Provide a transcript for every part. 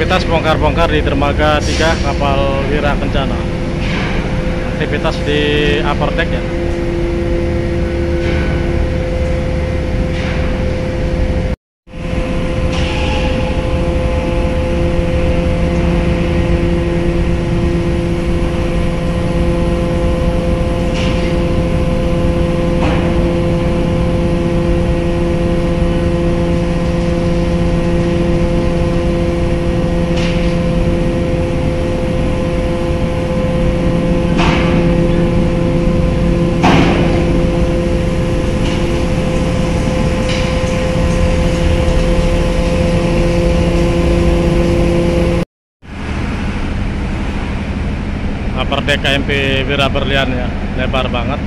Aktivitas bongkar-bongkar di dermaga 3 kapal Wira Kencana. Aktivitas di upper deck ya. Upper deck KMP Wira Berlian ya, lebar banget.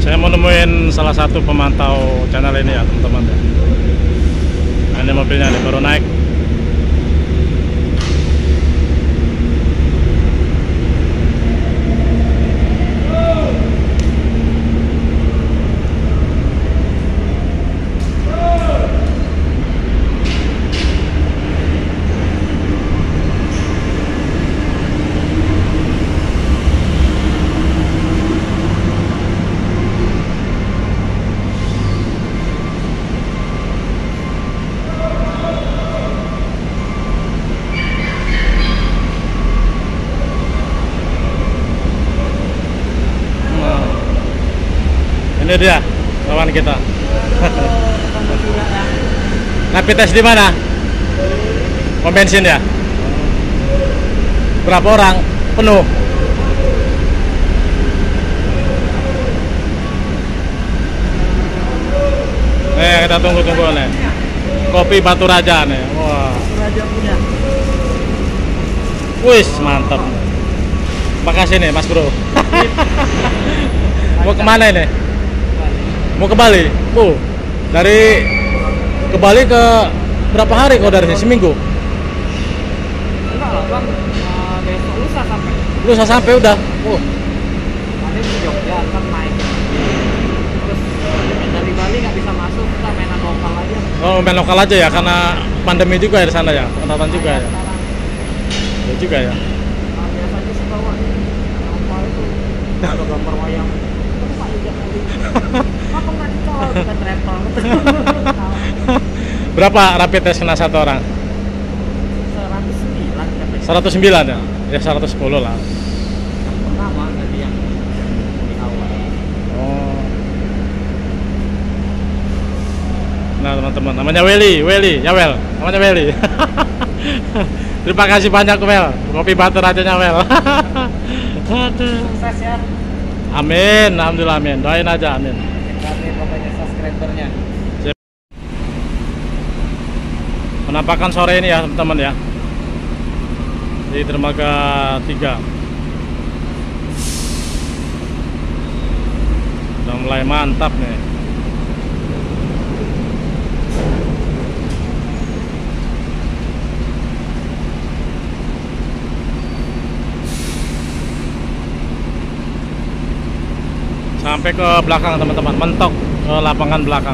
Saya mau nemuin salah satu pemantau channel ini ya teman-teman ya. Nah, ini mobilnya nih, baru naik. Ini dia lawan kita. Rapid test di mana? Pom bensin ya? Berapa orang? Penuh. Kita tunggu-tunggu nih. Kopi Batu Raja nih. Wah. Batu Raja punya. Wis, mantap. Makasih nih, Mas Bro. Mau kemana ini? Mau ke Bali? Dari ke Bali ke berapa hari kau dari sini? Seminggu? Enggak lah bang, besok lusa sampai. Lusa sampai udah? Tadi di Jogja kan main. Terus dari Bali nggak bisa masuk, kita mainan lokal aja. Oh, main lokal aja ya, karena pandemi juga ya di sana ya, penonton juga ya. Ya juga ya. Nah, biasanya sih bawa ini apa itu? Ada gambar wayang. Terus Pak juga tadi. Apa nggak ditolak kita travel? Berapa rapid test kena satu orang? 109 katanya. 109 ya? Ya 110 lah. Yang pertama tadi yang di awal. Oh. Nah teman-teman, namanya Welly, ya Wel, namanya Welly. Terima kasih banyak Wel, kopi batu racanya Wel. Aduh. Sukses ya. Amin, alhamdulillah amin. Doain aja amin. Kami pokoknya subscribernya. Penampakan sore ini ya teman-teman ya, di dermaga 3 udah mulai mantap nih. Sampai ke belakang teman-teman, mentok ke lapangan belakang.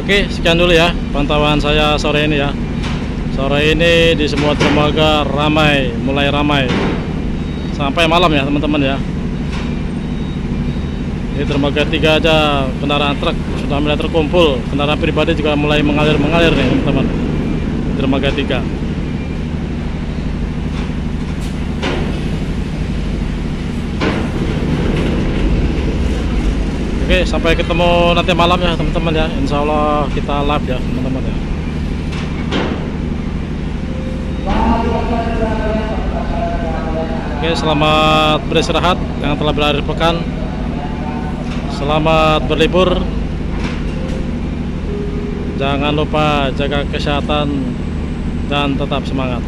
Oke, sekian dulu ya pantauan saya sore ini ya. Sore ini di semua dermaga ramai, mulai ramai sampai malam ya teman-teman ya. Di dermaga 3 aja kendaraan truk sudah mulai terkumpul, kendaraan pribadi juga mulai mengalir nih teman-teman. Dermaga 3. Oke, sampai ketemu nanti malam ya teman-teman ya. Insya Allah kita live ya teman-teman ya. Oke, selamat beristirahat yang telah berakhir pekan. Selamat berlibur. Jangan lupa jaga kesehatan dan tetap semangat.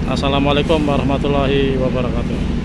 Assalamualaikum warahmatullahi wabarakatuh.